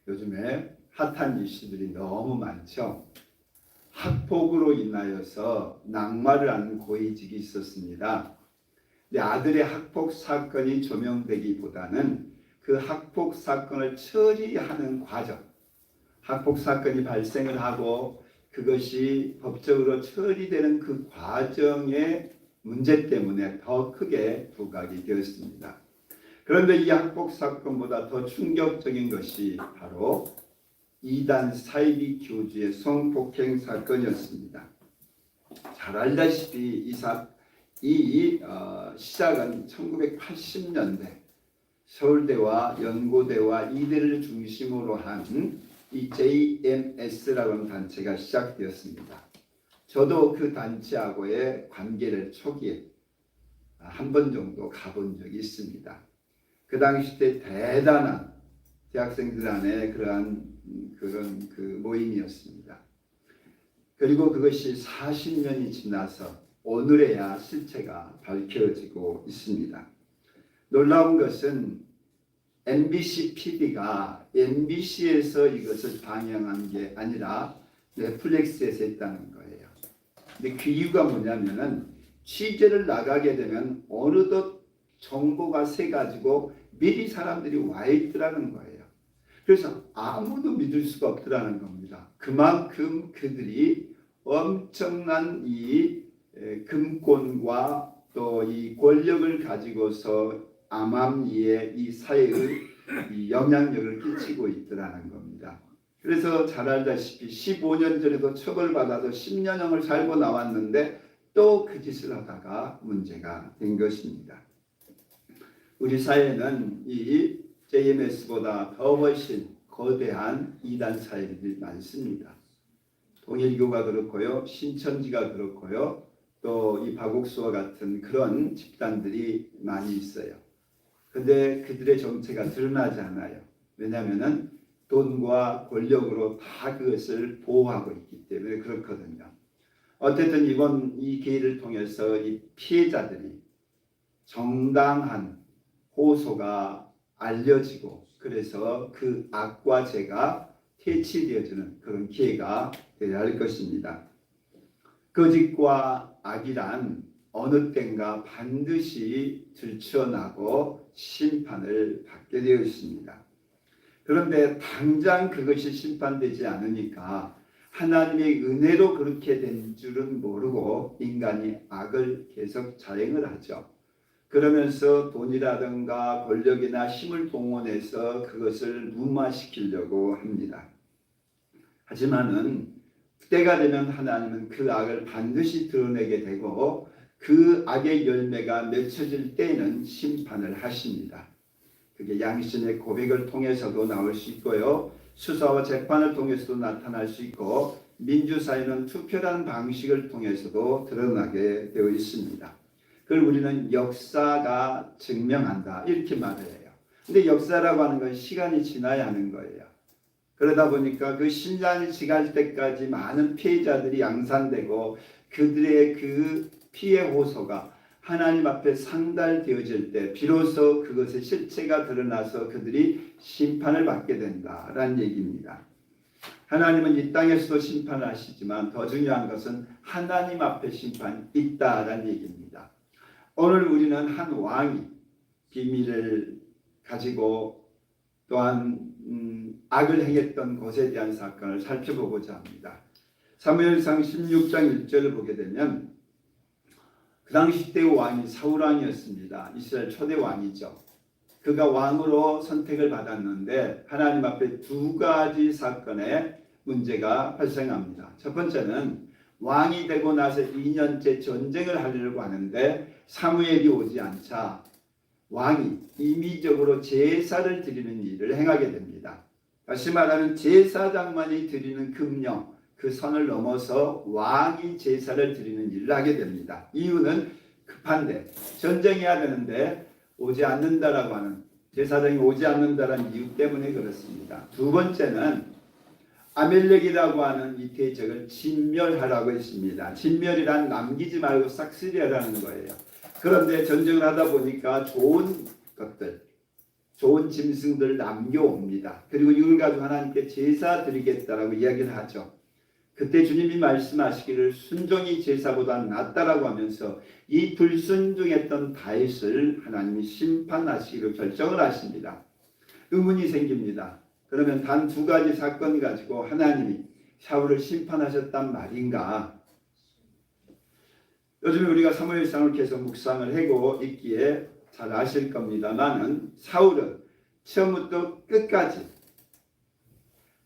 요즘에 핫한 이슈들이 너무 많죠. 학폭으로 인하여서 낙마를 한 고위직이 있었습니다. 근데 아들의 학폭 사건이 조명되기보다는 그 학폭 사건을 처리하는 과정, 학폭 사건이 발생을 하고 그것이 법적으로 처리되는 그 과정의 문제 때문에 더 크게 부각이 되었습니다. 그런데 이 학폭 사건보다 더 충격적인 것이 바로 이단 사이비 교주의 성폭행 사건이었습니다. 잘 알다시피 시작은 1980년대 서울대와 연고대와 이대를 중심으로 한 이 JMS라고 하는 단체가 시작되었습니다. 저도 그 단체하고의 관계를 초기에 한 번 정도 가본 적이 있습니다. 그 당시 때 대단한 대학생들 안에 그런 모임이었습니다. 그리고 그것이 40년이 지나서 오늘에야 실체가 밝혀지고 있습니다. 놀라운 것은 MBC PD가 MBC에서 이것을 방영한 게 아니라 넷플릭스에서 했다는 거예요. 근데 그 이유가 뭐냐면은 취재를 나가게 되면 어느덧 정보가 새가지고 미리 사람들이 와 있더라는 거예요. 그래서 아무도 믿을 수가 없더라는 겁니다. 그만큼 그들이 엄청난 이 금권과 또 이 권력을 가지고서 암암리에 이 사회의 이 영향력을 끼치고 있더라는 겁니다. 그래서 잘 알다시피 15년 전에도 처벌받아서 10년형을 살고 나왔는데 또 그 짓을 하다가 문제가 된 것입니다. 우리 사회는 이 JMS보다 더 훨씬 거대한 이단 사회들이 많습니다. 동일교가 그렇고요, 신천지가 그렇고요, 또 이 박옥수와 같은 그런 집단들이 많이 있어요. 근데 그들의 정체가 드러나지 않아요. 왜냐하면 돈과 권력으로 다 그것을 보호하고 있기 때문에 그렇거든요. 어쨌든 이번 이 기회를 통해서 이 피해자들이 정당한 호소가 알려지고 그래서 그 악과 죄가 퇴치되어지는 그런 기회가 되어야 할 것입니다. 거짓과 악이란 어느 때인가 반드시 들춰나고 심판을 받게 되어 있습니다. 그런데 당장 그것이 심판되지 않으니까 하나님의 은혜로 그렇게 된 줄은 모르고 인간이 악을 계속 자행을 하죠. 그러면서 돈이라든가 권력이나 힘을 동원해서 그것을 무마시키려고 합니다. 하지만은 때가 되면 하나님은 그 악을 반드시 드러내게 되고 그 악의 열매가 맺혀질 때에는 심판을 하십니다. 그게 양심의 고백을 통해서도 나올 수 있고요. 수사와 재판을 통해서도 나타날 수 있고 민주사회는 투표라는 방식을 통해서도 드러나게 되어 있습니다. 그걸 우리는 역사가 증명한다 이렇게 말을 해요. 근데 역사라고 하는 건 시간이 지나야 하는 거예요. 그러다 보니까 그 신장이 지날 때까지 많은 피해자들이 양산되고 그들의 그 피해 호소가 하나님 앞에 상달되어질 때 비로소 그것의 실체가 드러나서 그들이 심판을 받게 된다라는 얘기입니다. 하나님은 이 땅에서도 심판을 하시지만 더 중요한 것은 하나님 앞에 심판이 있다라는 얘기입니다. 오늘 우리는 한 왕이 비밀을 가지고 또한 악을 행했던 것에 대한 사건을 살펴보고자 합니다. 사무엘상 16장 1절을 보게 되면 그 당시 때 왕이 사울 왕이었습니다. 이스라엘 초대 왕이죠. 그가 왕으로 선택을 받았는데 하나님 앞에 두 가지 사건의 문제가 발생합니다. 첫 번째는 왕이 되고 나서 2년째 전쟁을 하려고 하는데 사무엘이 오지 않자 왕이 임의적으로 제사를 드리는 일을 행하게 됩니다. 다시 말하면 제사장만이 드리는 금령, 그 선을 넘어서 왕이 제사를 드리는 일을 하게 됩니다. 이유는 급한데 전쟁해야 되는데 오지 않는다라고 하는 제사장이 오지 않는다라는 이유 때문에 그렇습니다. 두 번째는 아멜렉이라고 하는 이 대적을 진멸하라고 했습니다. 진멸이란 남기지 말고 싹쓸이하라는 거예요. 그런데 전쟁을 하다 보니까 좋은 것들, 좋은 짐승들 남겨옵니다. 그리고 이걸 가지고 하나님께 제사 드리겠다라고 이야기를 하죠. 그때 주님이 말씀하시기를 순종이 제사보다 낫다라고 하면서 이 불순종했던 다윗을 하나님이 심판하시기로 결정을 하십니다. 의문이 생깁니다. 그러면 단 두 가지 사건 가지고 하나님이 사울을 심판하셨단 말인가? 요즘에 우리가 사무엘상을 계속 묵상을 하고 있기에 잘 아실 겁니다만은 사울은 처음부터 끝까지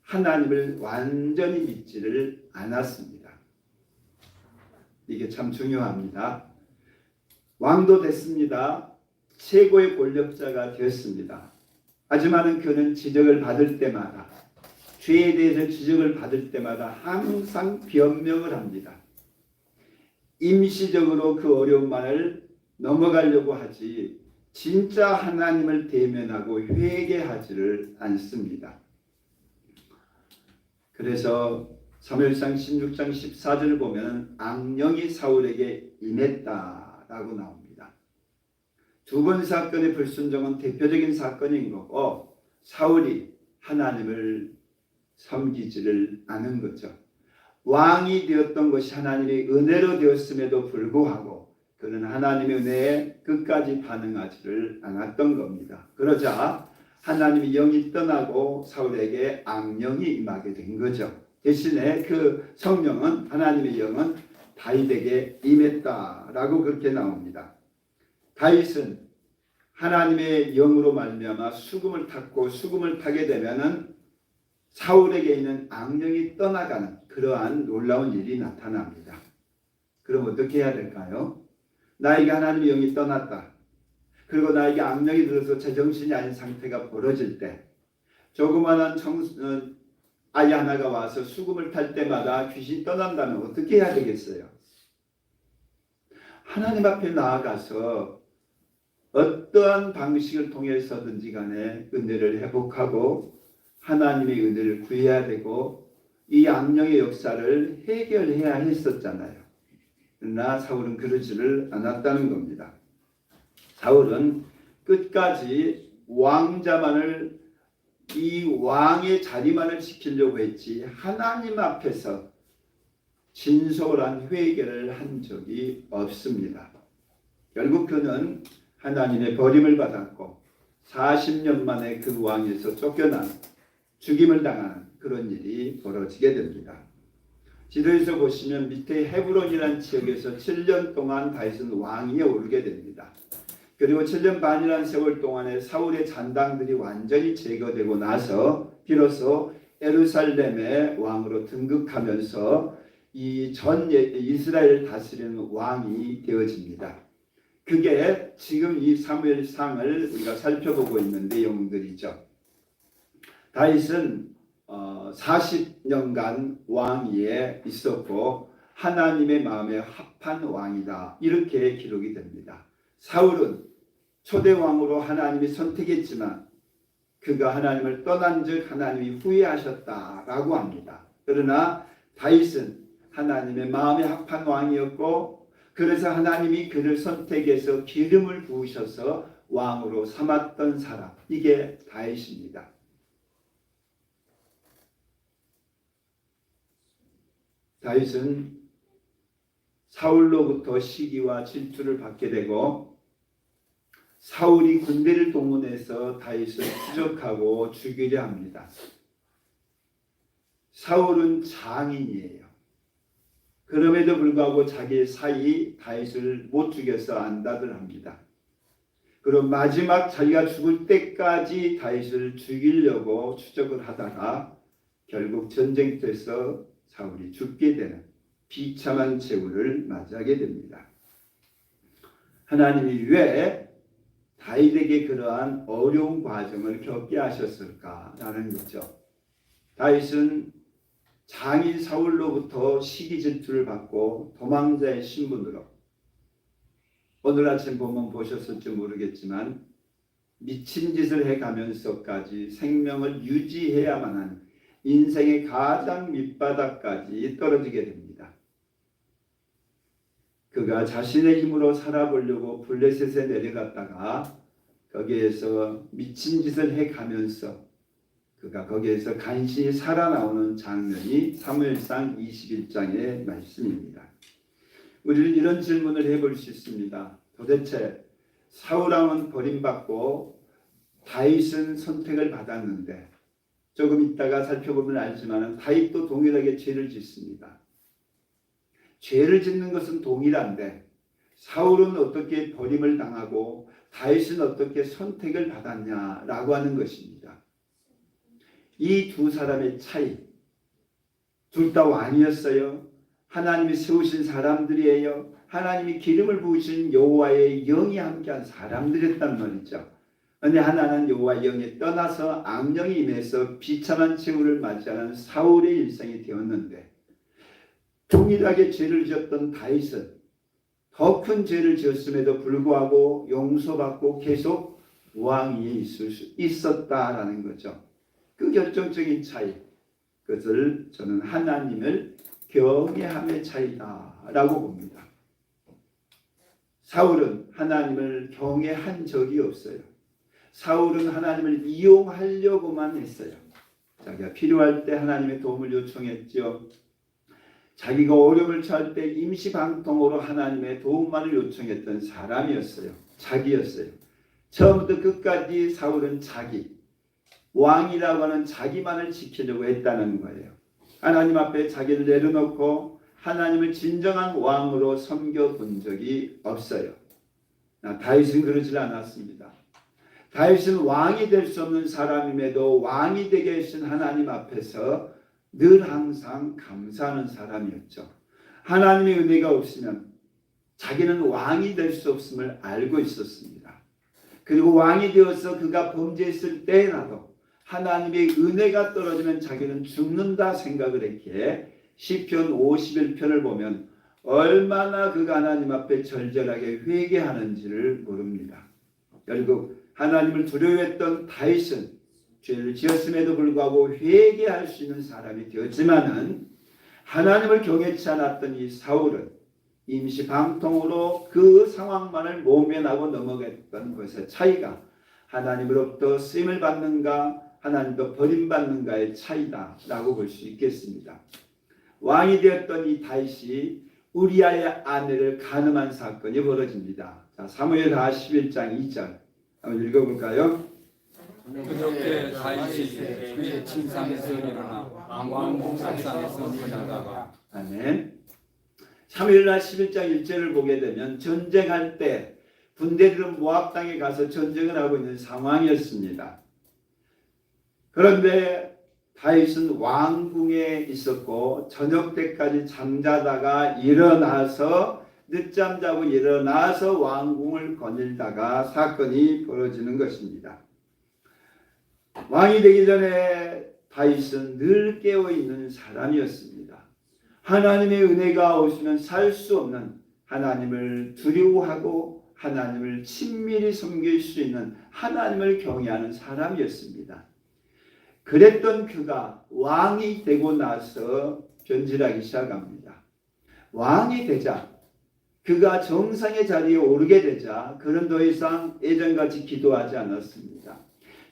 하나님을 완전히 믿지를 않았습니다. 이게 참 중요합니다. 왕도 됐습니다. 최고의 권력자가 되었습니다. 하지만 그는 지적을 받을 때마다, 죄에 대해서 지적을 받을 때마다 항상 변명을 합니다. 임시적으로 그 어려움만을 넘어가려고 하지 진짜 하나님을 대면하고 회개하지를 않습니다. 그래서 사무엘상 16장 14절을 보면 악령이 사울에게 임했다라고 나옵니다. 두 번 사건의 불순종은 대표적인 사건인 거고 사울이 하나님을 섬기지를 않은 거죠. 왕이 되었던 것이 하나님의 은혜로 되었음에도 불구하고 그는 하나님의 은혜에 끝까지 반응하지를 않았던 겁니다. 그러자 하나님의 영이 떠나고 사울에게 악령이 임하게 된 거죠. 대신에 그 성령은 하나님의 영은 다윗에게 임했다라고 그렇게 나옵니다. 다윗은 하나님의 영으로 말미암아 수금을 탔고 수금을 타게 되면은 사울에게 있는 악령이 떠나가는 그러한 놀라운 일이 나타납니다. 그럼 어떻게 해야 될까요? 나에게 하나님의 영이 떠났다. 그리고 나에게 악령이 들어서 제정신이 아닌 상태가 벌어질 때 조그마한 아이 하나가 와서 수금을 탈 때마다 귀신이 떠난다면 어떻게 해야 되겠어요? 하나님 앞에 나아가서 어떠한 방식을 통해서든지 간에 은혜를 회복하고 하나님의 은혜를 구해야 되고 이 악령의 역사를 해결해야 했었잖아요. 그러나 사울은 그러지를 않았다는 겁니다. 사울은 끝까지 왕자만을 이 왕의 자리만을 지키려고 했지 하나님 앞에서 진솔한 회개를 한 적이 없습니다. 결국 그는 하나님의 버림을 받았고 40년 만에 그 왕에서 쫓겨난 죽임을 당하는 그런 일이 벌어지게 됩니다. 지도에서 보시면 밑에 헤브론이라는 지역에서 7년 동안 다윗은 왕위에 오르게 됩니다. 그리고 7년 반이라는 세월 동안에 사울의 잔당들이 완전히 제거되고 나서 비로소 예루살렘의 왕으로 등극하면서 이 전 이스라엘을 다스리는 왕이 되어집니다. 그게 지금 이 사무엘상을 우리가 살펴보고 있는 내용들이죠. 다윗은 40년간 왕위에 있었고 하나님의 마음에 합한 왕이다. 이렇게 기록이 됩니다. 사울은 초대 왕으로 하나님이 선택했지만 그가 하나님을 떠난 즉 하나님이 후회하셨다라고 합니다. 그러나 다윗은 하나님의 마음에 합한 왕이었고 그래서 하나님이 그를 선택해서 기름을 부으셔서 왕으로 삼았던 사람, 이게 다윗입니다. 다윗은 사울로부터 시기와 질투를 받게 되고 사울이 군대를 동원해서 다윗을 추적하고 죽이려 합니다. 사울은 장인이에요. 그럼에도 불구하고 자기 사이 다윗을 못 죽여서 안다들 합니다. 그리고 마지막 자기가 죽을 때까지 다윗을 죽이려고 추적을 하다가 결국 전쟁터에서 사울이 죽게 되는 비참한 최후를 맞이하게 됩니다. 하나님이 왜 다윗에게 그러한 어려운 과정을 겪게 하셨을까라는 거죠. 다윗은 장인 사울로부터 시기 질투를 받고 도망자의 신분으로 오늘 아침 보면 보셨을지 모르겠지만 미친 짓을 해가면서까지 생명을 유지해야만 하는 인생의 가장 밑바닥까지 떨어지게 됩니다. 그가 자신의 힘으로 살아보려고 블레셋에 내려갔다가 거기에서 미친 짓을 해가면서 그가 거기에서 간신히 살아나오는 장면이 사무엘상 21장의 말씀입니다. 우리는 이런 질문을 해볼 수 있습니다. 도대체 사울왕은 버림받고 다윗은 선택을 받았는데, 조금 있다가 살펴보면 알지만 다윗도 동일하게 죄를 짓습니다. 죄를 짓는 것은 동일한데 사울은 어떻게 버림을 당하고 다윗은 어떻게 선택을 받았냐라고 하는 것입니다. 이 두 사람의 차이, 둘 다 왕이었어요. 하나님이 세우신 사람들이에요. 하나님이 기름을 부으신 여호와의 영이 함께한 사람들이었단 말이죠. 그런데 하나는 여호와의 영이 떠나서 악령이 임해서 비참한 최후를 맞이하는 사울의 일생이 되었는데, 동일하게 죄를 지었던 다윗은 더 큰 죄를 지었음에도 불구하고 용서받고 계속 왕위에 있을 수 있었다라는 거죠. 그 결정적인 차이, 그것을 저는 하나님을 경외함의 차이다라고 봅니다. 사울은 하나님을 경외한 적이 없어요. 사울은 하나님을 이용하려고만 했어요. 자기가 필요할 때 하나님의 도움을 요청했죠. 자기가 어려움을 처할 때 임시방통으로 하나님의 도움만을 요청했던 사람이었어요. 자기였어요. 처음부터 끝까지 사울은 자기, 왕이라고 하는 자기만을 지키려고 했다는 거예요. 하나님 앞에 자기를 내려놓고 하나님을 진정한 왕으로 섬겨본 적이 없어요. 다윗은 그러지 않았습니다. 다윗은 왕이 될 수 없는 사람임에도 왕이 되게 하신 하나님 앞에서 늘 항상 감사하는 사람이었죠. 하나님의 은혜가 없으면 자기는 왕이 될 수 없음을 알고 있었습니다. 그리고 왕이 되어서 그가 범죄했을 때라도 하나님의 은혜가 떨어지면 자기는 죽는다 생각을 했기에 시편 51편을 보면 얼마나 그가 하나님 앞에 절절하게 회개하는지를 모릅니다. 결국 하나님을 두려워했던 다윗은 죄를 지었음에도 불구하고 회개할 수 있는 사람이 되었지만은, 하나님을 경외치 않았던 이 사울은 임시방통으로 그 상황만을 모면하고 넘어갔던 것의 차이가 하나님으로부터 쓰임을 받는가 하나님도 버림받는가의 차이다라고 볼 수 있겠습니다. 왕이 되었던 이 다윗이 우리아의 아내를 간음한 사건이 벌어집니다. 자, 사무엘하 11장 2절 한번 읽어볼까요? 그렇게 다윗이 그의 침상에서 일어나 왕궁상에서 문하다가. 아멘. 사무엘하 11장 1절을 보게 되면 전쟁할 때 군대들은 모압 땅에 가서 전쟁을 하고 있는 상황이었습니다. 그런데 다윗은 왕궁에 있었고 저녁 때까지 잠자다가 일어나서 늦잠 자고 일어나서 왕궁을 거닐다가 사건이 벌어지는 것입니다. 왕이 되기 전에 다윗은 늘 깨어있는 사람이었습니다. 하나님의 은혜가 오시면 살 수 없는, 하나님을 두려워하고 하나님을 친밀히 섬길 수 있는, 하나님을 경외하는 사람이었습니다. 그랬던 그가 왕이 되고 나서 변질하기 시작합니다. 왕이 되자, 그가 정상의 자리에 오르게 되자 그는 더 이상 예전같이 기도하지 않았습니다.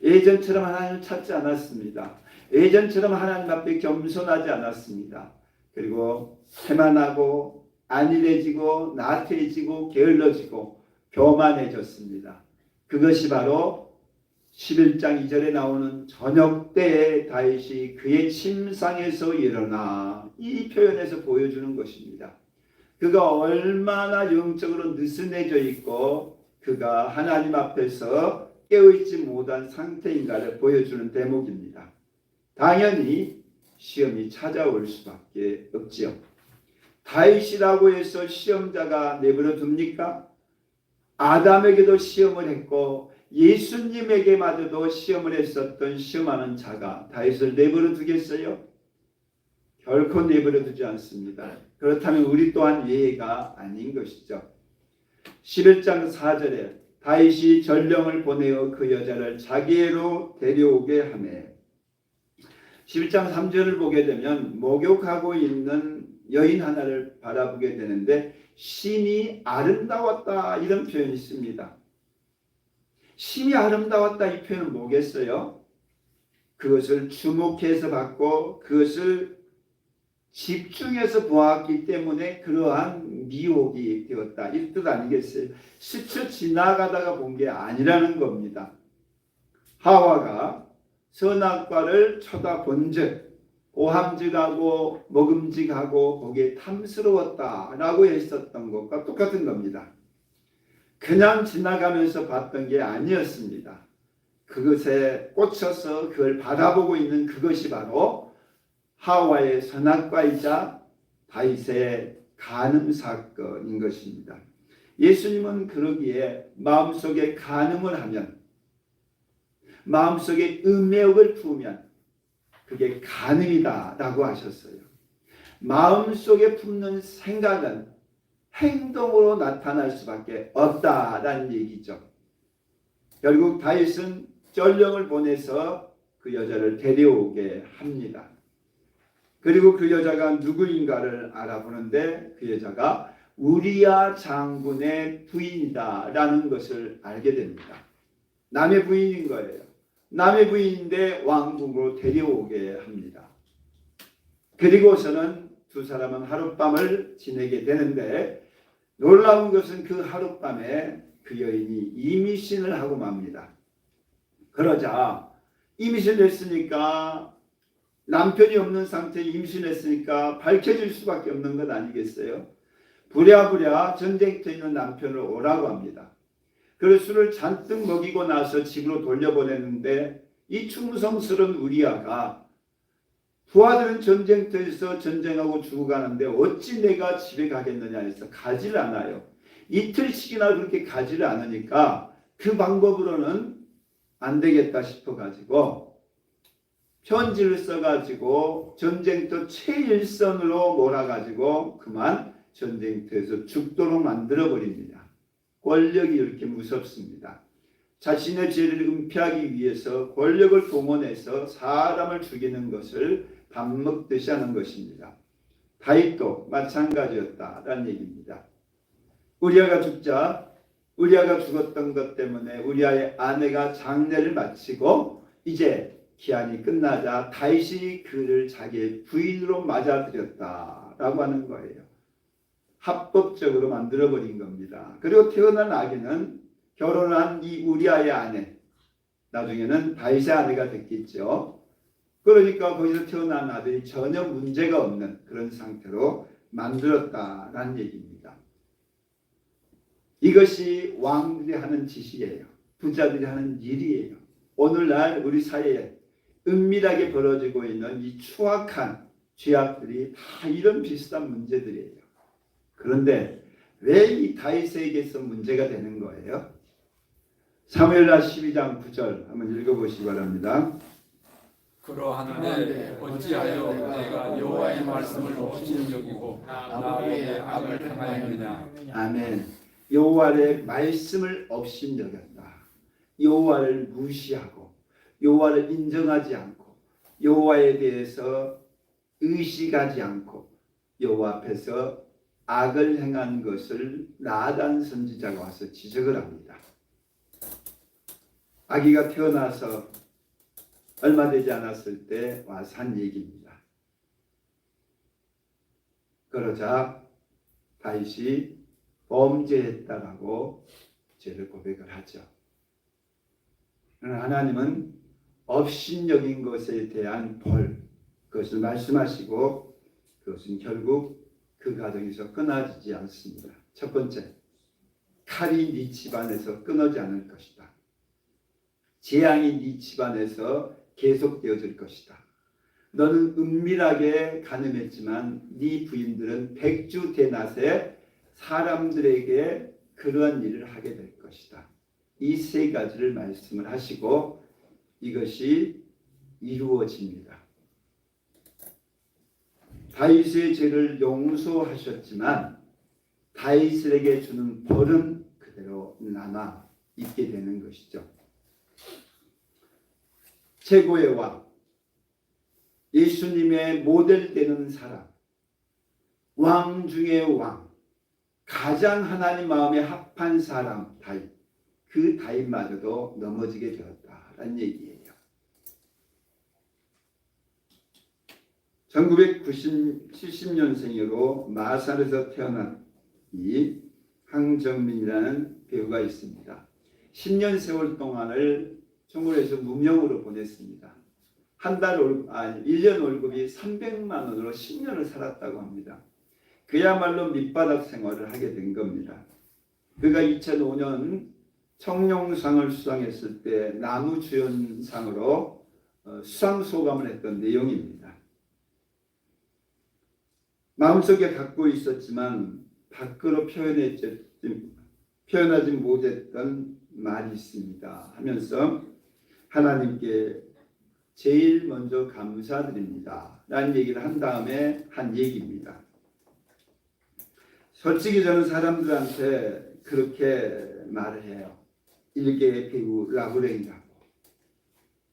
예전처럼 하나님을 찾지 않았습니다. 예전처럼 하나님 앞에 겸손하지 않았습니다. 그리고 태만하고 안일해지고 나태해지고 게을러지고 교만해졌습니다. 그것이 바로 11장 2절에 나오는 저녁 때에 다윗이 그의 침상에서 일어나, 이 표현에서 보여주는 것입니다. 그가 얼마나 영적으로 느슨해져 있고 그가 하나님 앞에서 깨어있지 못한 상태인가를 보여주는 대목입니다. 당연히 시험이 찾아올 수밖에 없지요. 다윗이라고 해서 시험자가 내버려 둡니까? 아담에게도 시험을 했고 예수님에게마저도 시험을 했었던 시험하는 자가 다윗을 내버려 두겠어요? 결코 내버려 두지 않습니다. 그렇다면 우리 또한 예가 아닌 것이죠. 11장 4절에 다윗이 전령을 보내어 그 여자를 자기애로 데려오게 하매, 11장 3절을 보게 되면 목욕하고 있는 여인 하나를 바라보게 되는데 심히 아름다웠다, 이런 표현이 있습니다. 심히 아름다웠다 이 표현은 뭐겠어요? 그것을 주목해서 봤고 그것을 집중해서 보았기 때문에 그러한 미혹이 되었다 이 뜻 아니겠어요? 스쳐 지나가다가 본 게 아니라는 겁니다. 하와가 선악과를 쳐다본즉 오함직하고 먹음직하고 거기에 탐스러웠다라고 했었던 것과 똑같은 겁니다. 그냥 지나가면서 봤던 게 아니었습니다. 그것에 꽂혀서 그걸 바라보고 있는 그것이 바로 하와의 선악과이자 다윗의 간음 사건인 것입니다. 예수님은 그러기에 마음속에 간음을 하면, 마음속에 음욕을 품으면 그게 간음이다 라고 하셨어요. 마음속에 품는 생각은 행동으로 나타날 수밖에 없다라는 얘기죠. 결국 다윗은 전령을 보내서 그 여자를 데려오게 합니다. 그리고 그 여자가 누구인가를 알아보는데 그 여자가 우리야 장군의 부인이다라는 것을 알게 됩니다. 남의 부인인 거예요. 남의 부인인데 왕궁으로 데려오게 합니다. 그리고서는 두 사람은 하룻밤을 지내게 되는데 놀라운 것은 그 하룻밤에 그 여인이 임신을 하고 맙니다. 그러자 임신을 했으니까 남편이 없는 상태에 임신했으니까 밝혀질 수밖에 없는 것 아니겠어요? 부랴부랴 전쟁터에 있는 남편을 오라고 합니다. 그래서 술을 잔뜩 먹이고 나서 집으로 돌려보냈는데 이 충성스러운 우리아가 부하들은 전쟁터에서 전쟁하고 죽어가는데 어찌 내가 집에 가겠느냐 해서 가지를 않아요. 이틀씩이나 그렇게 가지를 않으니까 그 방법으로는 안 되겠다 싶어가지고 편지를 써가지고 전쟁터 최일선으로 몰아가지고 그만 전쟁터에서 죽도록 만들어버립니다. 권력이 이렇게 무섭습니다. 자신의 죄를 은폐하기 위해서 권력을 동원해서 사람을 죽이는 것을 밥 먹듯이 하는 것입니다. 다윗도 마찬가지였다라는 얘기입니다. 우리아가 죽자 우리아가 죽었던 것 때문에 우리아의 아내가 장례를 마치고 이제 기한이 끝나자 다윗이 그를 자기의 부인으로 맞아들였다라고 하는 거예요. 합법적으로 만들어버린 겁니다. 그리고 태어난 아기는 결혼한 이 우리아의 아내, 나중에는 다윗의 아내가 됐겠죠. 그러니까 거기서 태어난 아들이 전혀 문제가 없는 그런 상태로 만들었다라는 얘기입니다. 이것이 왕들이 하는 짓이에요. 부자들이 하는 일이에요. 오늘날 우리 사회에 은밀하게 벌어지고 있는 이 추악한 죄악들이 다 이런 비슷한 문제들이에요. 그런데 왜 이 다윗에게서 문제가 되는 거예요? 사무엘하 12장 9절 한번 읽어보시기 바랍니다. 그러하는데 어찌하여 내가 여호와의 말씀을 없인 여기고 나의 악을 행하였느냐. 아멘. 여호와의 말씀을 업신여겼다. 여호와를 무시하고 여호와를 인정하지 않고 여호와에 대해서 의식하지 않고 여호와 앞에서 악을 행한 것을 나단 선지자가 와서 지적을 합니다. 아기가 태어나서 얼마 되지 않았을 때 와서 한 얘기입니다. 그러자 다윗이 범죄했다라고 죄를 고백을 하죠. 하나님은 업신여긴 것에 대한 벌, 그것을 말씀하시고 그것은 결국 그 가정에서 끊어지지 않습니다. 첫 번째, 칼이 네 집안에서 끊어지 않을 것이다. 재앙이 네 집안에서 계속되어질 것이다. 너는 은밀하게 간음했지만 네 부인들은 백주대낮에 사람들에게 그러한 일을 하게 될 것이다. 이 세 가지를 말씀을 하시고 이것이 이루어집니다. 다윗의 죄를 용서하셨지만 다윗에게 주는 벌은 그대로 남아 있게 되는 것이죠. 최고의 왕, 예수님의 모델 되는 사람, 왕 중의 왕, 가장 하나님 마음에 합한 사람 다윗. 그 다윗마저도 넘어지게 되었다라는 얘기예요. 1970년생으로 마산에서 태어난 이 황정민이라는 배우가 있습니다. 10년 세월 동안을 청군에서 무명으로 보냈습니다. 1년 월급이 300만 원으로 10년을 살았다고 합니다. 그야말로 밑바닥 생활을 하게 된 겁니다. 그가 2005년 청룡상을 수상했을 때 나무주연상으로 수상소감을 했던 내용입니다. 마음속에 갖고 있었지만 밖으로 표현하지 못했던 말이 있습니다 하면서 하나님께 제일 먼저 감사드립니다 라는 얘기를 한 다음에 한 얘기입니다. 솔직히 저는 사람들한테 그렇게 말을 해요. 일개 배우 라브랭이라고.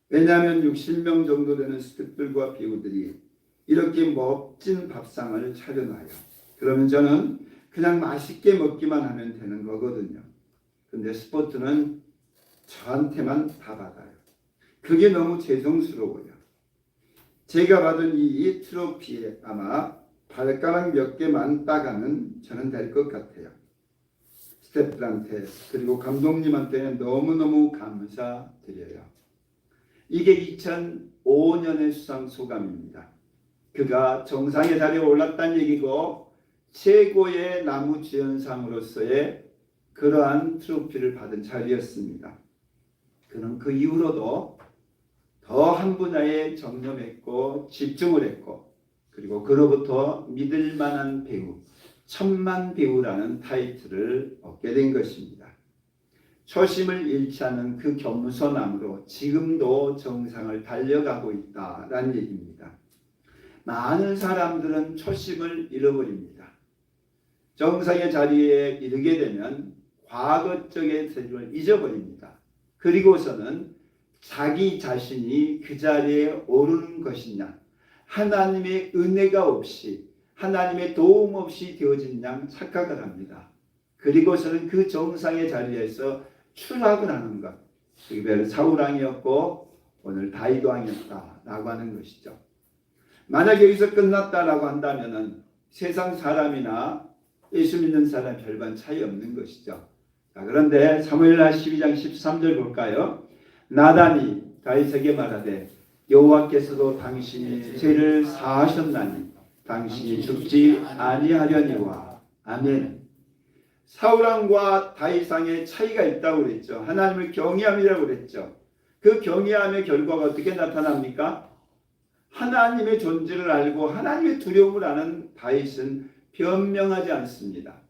왜냐하면 60명 정도 되는 스태프들과 배우들이 이렇게 멋진 밥상을 차려놔요. 그러면 저는 그냥 맛있게 먹기만 하면 되는 거거든요. 근데 스포츠는 저한테만 다 받아요. 그게 너무 죄송스러워요. 제가 받은 이 트로피에 아마 발가락 몇 개만 따가면 저는 될 것 같아요. 스태프들한테 그리고 감독님한테는 너무너무 감사드려요. 이게 2005년의 수상 소감입니다. 그가 정상의 자리에 올랐다는 얘기고 최고의 나무주연상으로서의 그러한 트로피를 받은 자리였습니다. 그는 그 이후로도 더 한 분야에 전념했고 집중을 했고 그리고 그로부터 믿을 만한 배우, 천만 배우라는 타이틀을 얻게 된 것입니다. 초심을 잃지 않은 그 겸손함으로 지금도 정상을 달려가고 있다라는 얘기입니다. 많은 사람들은 초심을 잃어버립니다. 정상의 자리에 이르게 되면 과거 쪽의 세력을 잊어버립니다. 그리고서는 자기 자신이 그 자리에 오르는 것이냐, 하나님의 은혜가 없이 하나님의 도움 없이 되어진 양 착각을 합니다. 그리고서는 그 정상의 자리에서 추락을 하는 것. 그게 사울왕이었고 오늘 다윗왕이었다라고 하는 것이죠. 만약 여기서 끝났다라고 한다면은 세상 사람이나 예수 믿는 사람 별반 차이 없는 것이죠. 자, 그런데 사무엘하 12장 13절 볼까요? 나단이 다윗에게 말하되 여호와께서도 당신의 죄를 사하셨나니 당신이 죽지 아니하려니와. 아멘. 사울왕과 다윗왕의 차이가 있다고 그랬죠. 하나님을 경외함이라고 그랬죠. 그 경외함의 결과가 어떻게 나타납니까? 하나님의 존재를 알고 하나님의 두려움을 아는 다윗은 변명하지 않습니다.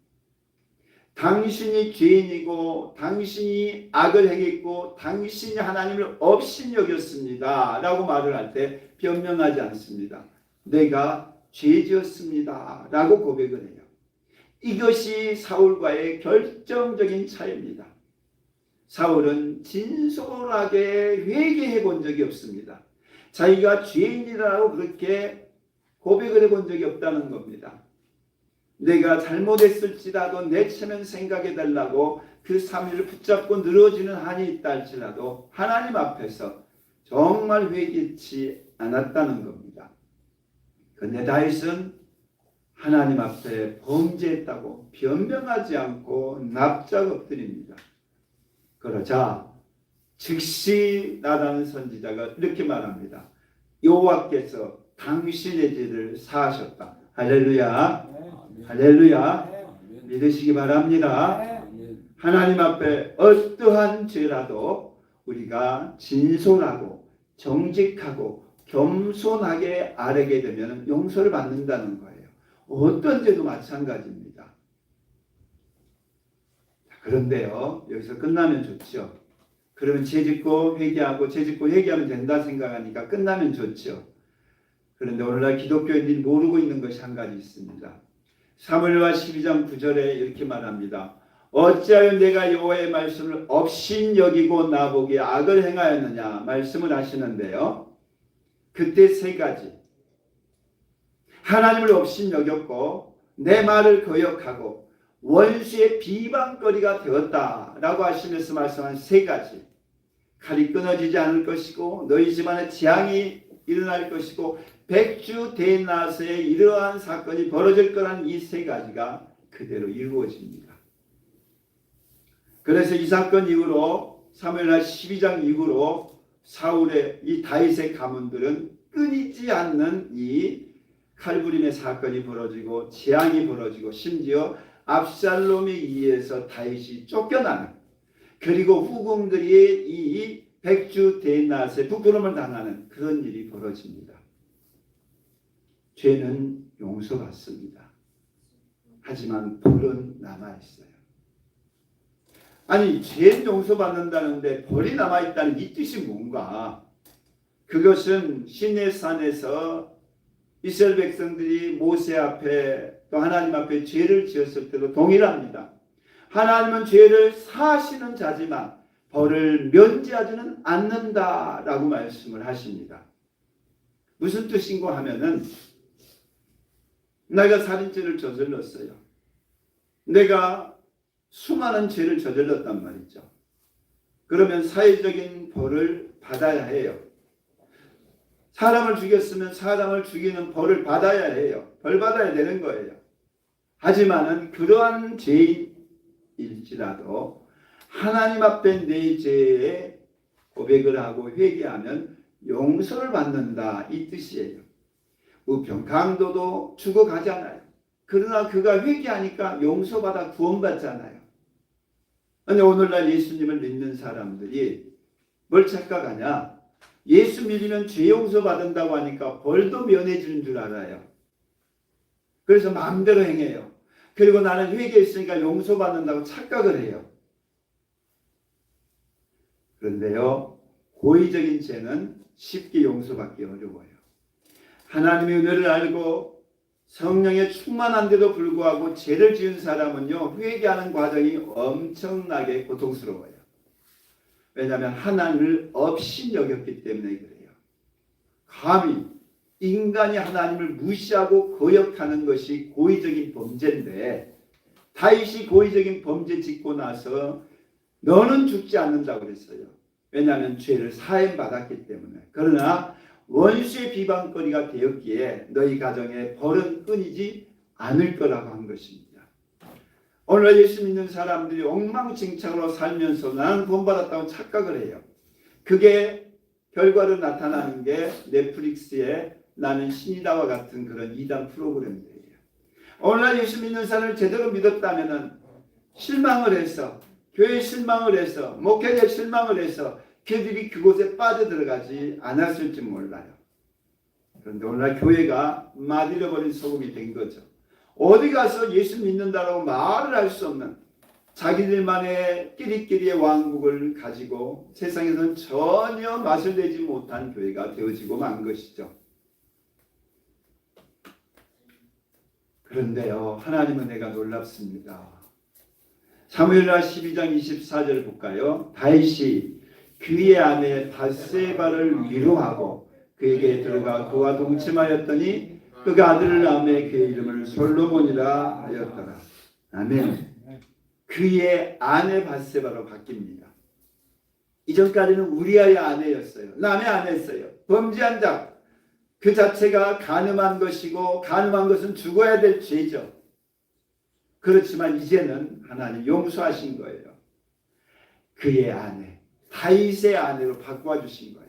당신이 죄인이고 당신이 악을 행했고 당신이 하나님을 없인 여겼습니다 라고 말을 할 때 변명하지 않습니다. 내가 죄지었습니다 라고 고백을 해요. 이것이 사울과의 결정적인 차이입니다. 사울은 진솔하게 회개해 본 적이 없습니다. 자기가 죄인이라고 그렇게 고백을 해본 적이 없다는 겁니다. 내가 잘못했을지라도 내 체면 생각해 달라고 그 3일을 붙잡고 늘어지는 한이 있다 할지라도 하나님 앞에서 정말 회개치 않았다는 겁니다. 그런데 다윗은 하나님 앞에 범죄했다고 변명하지 않고 납작 엎드립니다. 그러자 즉시 나단 선지자가 이렇게 말합니다. 여호와께서 당신의 죄를 사하셨다. 할렐루야. 할렐루야. 믿으시기 바랍니다. 하나님 앞에 어떠한 죄라도 우리가 진솔하고 정직하고 겸손하게 아뢰게 되면 용서를 받는다는 거예요. 어떤 죄도 마찬가지입니다. 그런데요, 여기서 끝나면 좋죠. 그러면 죄짓고 회개하고 죄짓고 회개하면 된다 생각하니까 끝나면 좋죠. 그런데 오늘날 기독교인들이 모르고 있는 것이 한 가지 있습니다. 사무엘하 12장 9절에 이렇게 말합니다. 어찌하여 내가 여호와의 말씀을 업신 여기고 나보기에 악을 행하였느냐 말씀을 하시는데요. 그때 세 가지. 하나님을 업신 여겼고 내 말을 거역하고 원수의 비방거리가 되었다라고 하시면서 말씀한 세 가지. 칼이 끊어지지 않을 것이고 너희 집안에 재앙이 일어날 것이고 백주 대낮에 이러한 사건이 벌어질 거라는 이 세 가지가 그대로 이루어집니다. 그래서 이 사건 이후로 사무엘하 12장 이후로 사울의 이 다윗의 가문들은 끊이지 않는 이 칼부림의 사건이 벌어지고 재앙이 벌어지고 심지어 압살롬에 의해서 다윗이 쫓겨나는, 그리고 후궁들이 이 백주 대낮에 부끄러움을 당하는 그런 일이 벌어집니다. 죄는 용서받습니다. 하지만 벌은 남아있어요. 아니, 죄는 용서받는다는데 벌이 남아있다는 이 뜻이 뭔가? 그것은 시내산에서 이스라엘 백성들이 모세 앞에 또 하나님 앞에 죄를 지었을 때도 동일합니다. 하나님은 죄를 사하시는 자지만 벌을 면제하지는 않는다라고 말씀을 하십니다. 무슨 뜻인가 하면은, 내가 살인죄를 저질렀어요. 내가 수많은 죄를 저질렀단 말이죠. 그러면 사회적인 벌을 받아야 해요. 사람을 죽였으면 사람을 죽이는 벌을 받아야 해요. 벌 받아야 되는 거예요. 하지만은 그러한 죄일지라도 하나님 앞에 내 죄에 고백을 하고 회개하면 용서를 받는다, 이 뜻이에요. 우편 강도도 죽어가잖아요. 그러나 그가 회개하니까 용서받아 구원받잖아요. 근데 오늘날 예수님을 믿는 사람들이 뭘 착각하냐? 예수 믿으면 죄 용서받는다고 하니까 벌도 면해주는 줄 알아요. 그래서 마음대로 행해요. 그리고 나는 회개했으니까 용서받는다고 착각을 해요. 그런데요, 고의적인 죄는 쉽게 용서받기 어려워요. 하나님의 은혜를 알고 성령에 충만한데도 불구하고 죄를 지은 사람은요, 회개하는 과정이 엄청나게 고통스러워요. 왜냐하면 하나님을 없이 여겼기 때문에 그래요. 감히 인간이 하나님을 무시하고 거역하는 것이 고의적인 범죄인데, 다윗이 고의적인 범죄 짓고 나서 너는 죽지 않는다고 그랬어요. 왜냐하면 죄를 사함받았기 때문에. 그러나 원수의 비방거리가 되었기에 너희 가정에 벌은 끊이지 않을 거라고 한 것입니다. 오늘 예수 믿는 사람들이 엉망진창으로 살면서 나는 본받았다고 착각을 해요. 그게 결과로 나타나는 게 넷플릭스의 나는 신이다와 같은 그런 이단 프로그램들이에요. 오늘날 예수 믿는 사람을 제대로 믿었다면 실망을 해서, 교회에 실망을 해서, 목회자에 실망을 해서 그들이 그곳에 빠져들어가지 않았을지 몰라요. 그런데 오늘날 교회가 맛들어버린 소금이 된 거죠. 어디 가서 예수 믿는다라고 말을 할 수 없는 자기들만의 끼리끼리의 왕국을 가지고 세상에서는 전혀 맛을 내지 못한 교회가 되어지고 만 것이죠. 그런데요, 하나님은 내가 놀랍습니다. 사무엘하 12장 24절 볼까요? 다윗이 그의 아내 바세바를 위로하고 그에게 들어가 그와 동침하였더니 그가 아들을 낳음에 그의 이름을 솔로몬이라 하였더라. 아멘. 그의 아내 바세바로 바뀝니다. 이전까지는 우리아의 아내였어요. 남의 아내였어요. 범죄한 자, 그 자체가 간음한 것이고, 간음한 것은 죽어야 될 죄죠. 그렇지만 이제는 하나님 용서하신 거예요. 그의 아내, 다윗의 아내로 바꿔주신 거예요.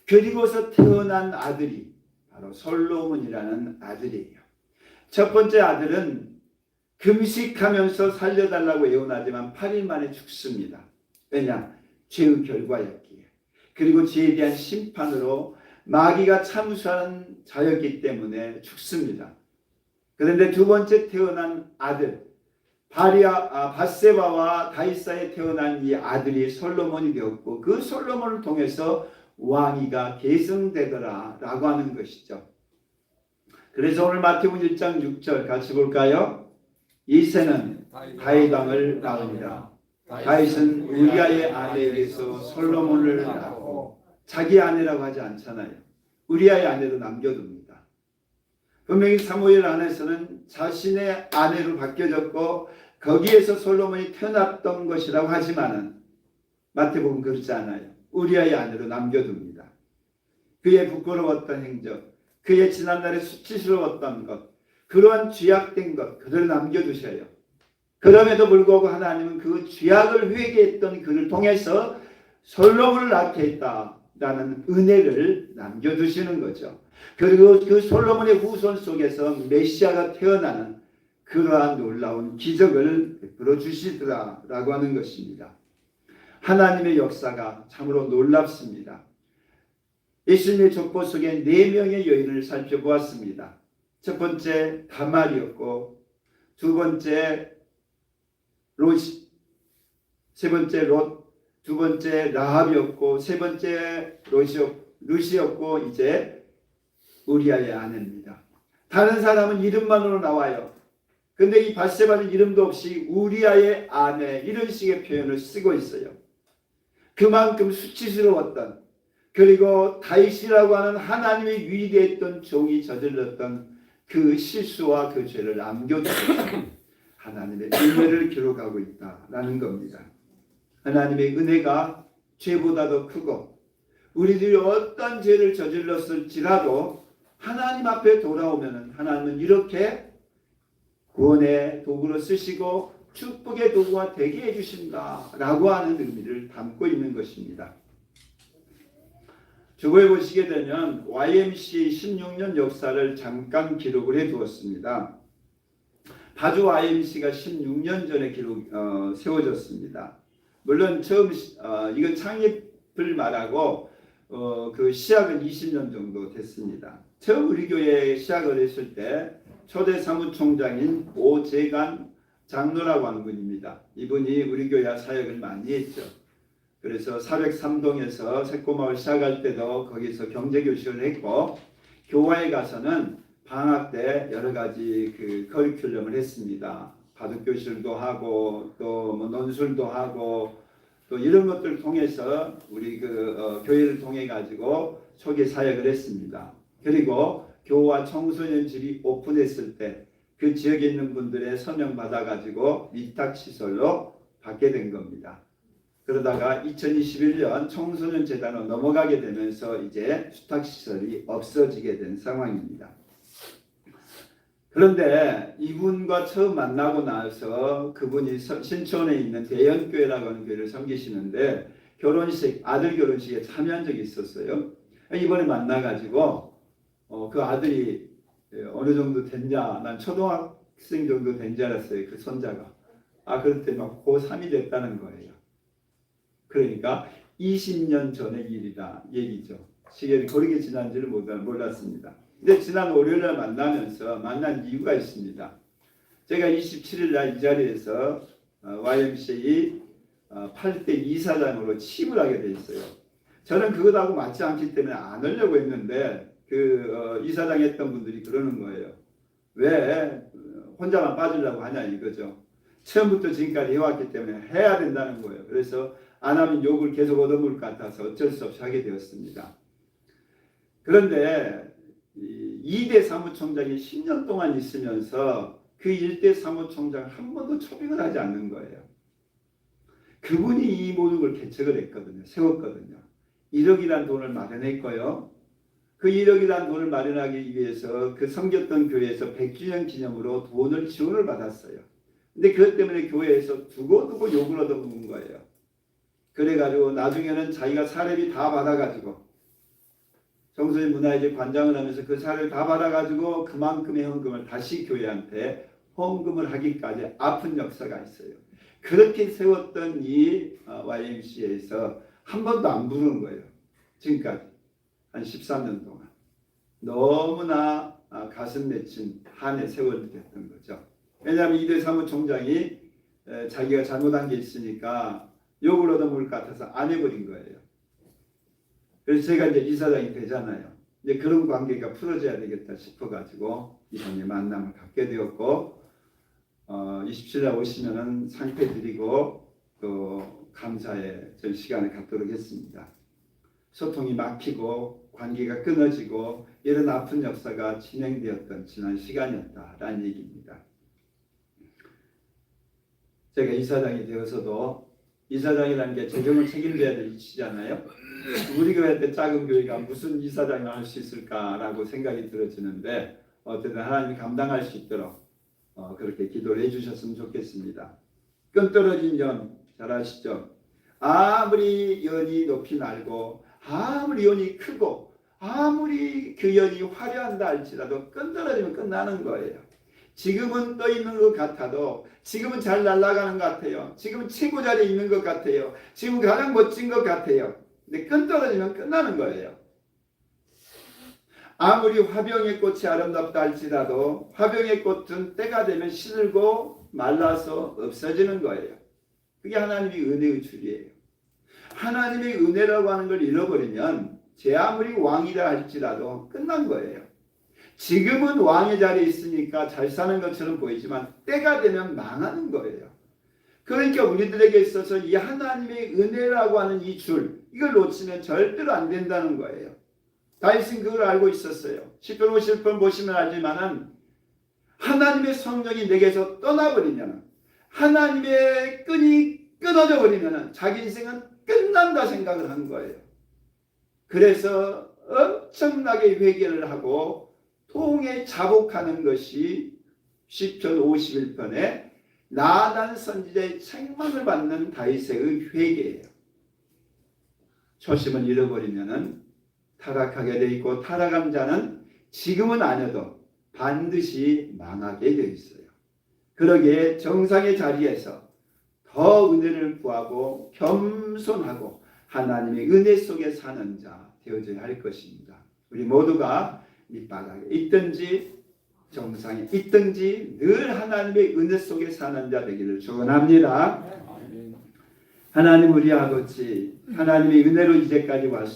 그리고서 태어난 아들이 바로 솔로몬이라는 아들이에요. 첫 번째 아들은 금식하면서 살려달라고 예언하지만 8일 만에 죽습니다. 왜냐? 죄의 결과였기에. 그리고 죄에 대한 심판으로 마귀가 참수하는 자였기 때문에 죽습니다. 그런데 두 번째 태어난 아들, 바세바와 다윗 사이에 태어난 이 아들이 솔로몬이 되었고, 그 솔로몬을 통해서 왕위가 계승되더라 라고 하는 것이죠. 그래서 오늘 마태복음 1장 6절 같이 볼까요? 이새는 다윗 왕을 낳으니라. 다윗은 우리아의 아내에게서 솔로몬을 낳고, 자기 아내라고 하지 않잖아요. 우리아의 아내로 남겨둡니다. 분명히 사무엘 안에서는 자신의 아내로 바뀌어졌고 거기에서 솔로몬이 태어났던 것이라고 하지만은 마태복음 그렇지 않아요. 우리아의 아내로 남겨둡니다. 그의 부끄러웠던 행적, 그의 지난날에 수치스러웠던 것, 그러한 죄악된 것 그들을 남겨두셔요. 그럼에도 불구하고 하나님은 그 죄악을 회개했던 그를 통해서 솔로몬을 낳게 했다라는 은혜를 남겨두시는 거죠. 그리고 그 솔로몬의 후손 속에서 메시아가 태어나는 그러한 놀라운 기적을 베풀어 주시더라라고 하는 것입니다. 하나님의 역사가 참으로 놀랍습니다. 예수님의 족보 속에 4명의 여인을 살펴보았습니다. 첫 번째 다말이었고, 두 번째 롯, 세 번째 롯, 두 번째 라합이었고, 세 번째 룻이었고, 이제 우리아의 아내입니다. 다른 사람은 이름만으로 나와요. 근데 이 밧세바는 이름도 없이 우리아의 아내 이런 식의 표현을 쓰고 있어요. 그만큼 수치스러웠던, 그리고 다윗이라고 하는 하나님의 위대했던 종이 저질렀던 그 실수와 그 죄를 남겨두고 하나님의 은혜를 기록하고 있다라는 겁니다. 하나님의 은혜가 죄보다 더 크고 우리들이 어떤 죄를 저질렀을지라도 하나님 앞에 돌아오면 하나님은 이렇게 구원의 도구로 쓰시고 축복의 도구가 되게 해주신다라고 하는 의미를 담고 있는 것입니다. 주보에 보시게 되면 YMCA 16년 역사를 잠깐 기록을 해두었습니다. 파주 YMCA가 16년 전에 세워졌습니다. 물론 처음 이건 창립을 말하고 그 시작은 20년 정도 됐습니다. 처음 우리 교회에 시작을 했을 때 초대 사무총장인 오재간 장로라고 하는 분입니다. 이분이 우리 교회 사역을 많이 했죠. 그래서 403동에서 새꼬마을 시작할 때도 거기서 경제교실을 했고, 교화에 가서는 방학 때 여러 가지 그 커리큘럼을 했습니다. 바둑교실도 하고 또 뭐 논술도 하고 또 이런 것들을 통해서 우리 교회를 통해 가지고 초기 사역을 했습니다. 그리고 교화 청소년실이 오픈했을 때 그 지역에 있는 분들의 서명 받아 가지고 위탁 시설로 받게 된 겁니다. 그러다가 2021년 청소년 재단으로 넘어가게 되면서 이제 수탁 시설이 없어지게 된 상황입니다. 그런데 이분과 처음 만나고 나서 그분이 신촌에 있는 대연교회라고 하는 교회를 섬기시는데 아들 결혼식에 참여한 적이 있었어요. 이번에 만나가지고 그 아들이 어느 정도 됐냐, 난 초등학생 정도 된 줄 알았어요. 그 손자가. 그랬더니 막 고3이 됐다는 거예요. 그러니까 20년 전의 일이다 얘기죠. 시간이 그렇게 지난지를 몰랐습니다. 근데 지난 월요일날 만난 이유가 있습니다. 제가 27일 날 이 자리에서 YMCA 8대 이사장으로 취임을 하게 돼 있어요. 저는 그것하고 맞지 않기 때문에 안 하려고 했는데 이사장 했던 분들이 그러는 거예요. 왜 혼자만 빠지려고 하냐 이거죠. 처음부터 지금까지 해왔기 때문에 해야 된다는 거예요. 그래서 안 하면 욕을 계속 얻어먹을 것 같아서 어쩔 수 없이 하게 되었습니다. 그런데 2대 사무총장이 10년 동안 있으면서 그 1대 사무총장 한 번도 초빙을 하지 않는 거예요. 그분이 이 모든 걸 개척을 했거든요. 세웠거든요. 1억이라는 돈을 마련했고요. 그 1억이라는 돈을 마련하기 위해서 그 섬겼던 교회에서 100주년 기념으로 돈을 지원을 받았어요. 근데 그것 때문에 교회에서 두고두고 욕을 얻어먹은 거예요. 그래가지고 나중에는 자기가 사례비 다 받아가지고 청소년 문화예술 관장을 하면서 그 사례를 다 받아가지고 그만큼의 헌금을 다시 교회한테 헌금을 하기까지 아픈 역사가 있어요. 그렇게 세웠던 이 YMCA에서 한 번도 안 부르는 거예요. 지금까지 한 13년 동안 너무나 가슴 맺힌 한 해 세월이 됐던 거죠. 왜냐하면 이대 사무총장이 자기가 잘못한 게 있으니까 욕을 얻어먹을 것 같아서 안 해버린 거예요. 그래서 제가 이제 이사장이 되잖아요. 이제 그런 관계가 풀어져야 되겠다 싶어가지고 이번에 만남을 갖게 되었고 27일 오시면은 상패 드리고 또 감사의 전 시간을 갖도록 했습니다. 소통이 막히고 관계가 끊어지고 이런 아픈 역사가 진행되었던 지난 시간이었다라는 얘기입니다. 제가 이사장이 되어서도 이사장이라는 게 재정을 책임져야 될 위치잖아요. 우리 교회 때 작은 교회가 무슨 이사장을 할 수 있을까라고 생각이 들어지는데 어쨌든 하나님이 감당할 수 있도록 그렇게 기도를 해주셨으면 좋겠습니다. 끈떨어진 연 잘 아시죠? 아무리 연이 높이 날고 아무리 연이 크고 아무리 그 연이 화려한다 할지라도 끈떨어지면 끝나는 거예요. 지금은 떠 있는 것 같아도 지금은 잘 날아가는 것 같아요. 지금은 최고 자리에 있는 것 같아요. 지금 가장 멋진 것 같아요. 근데 끈떨어지면 끝나는 거예요. 아무리 화병의 꽃이 아름답다 할지라도 화병의 꽃은 때가 되면 시들고 말라서 없어지는 거예요. 그게 하나님의 은혜의 줄이에요. 하나님의 은혜라고 하는 걸 잃어버리면 제 아무리 왕이라 할지라도 끝난 거예요. 지금은 왕의 자리에 있으니까 잘 사는 것처럼 보이지만 때가 되면 망하는 거예요. 그러니까 우리들에게 있어서 이 하나님의 은혜라고 하는 이 줄, 이걸 놓치면 절대로 안 된다는 거예요. 다윗은 그걸 알고 있었어요. 시편 50편 보시면 알지만은 하나님의 성령이 내게서 떠나버리면, 하나님의 끈이 끊어져 버리면 자기 인생은 끝난다 생각을 한 거예요. 그래서 엄청나게 회개를 하고 통에 자복하는 것이 시편 51편에 나단 선지자의 책망을 받는 다윗의 회개예요. 초심을 잃어버리면 타락하게 돼 있고 타락한 자는 지금은 아니어도 반드시 망하게 되어 있어요. 그러기에 정상의 자리에서 더 은혜를 구하고 겸손하고 하나님의 은혜 속에 사는 자 되어져야 할 것입니다. 우리 모두가 밑바닥에 있든지 정상에 있든지 늘 하나님의 은혜 속에 사는 자 되기를 축원합니다. 하나님 우리 아버지, 하나님의 은혜로 이제까지 왔습니다.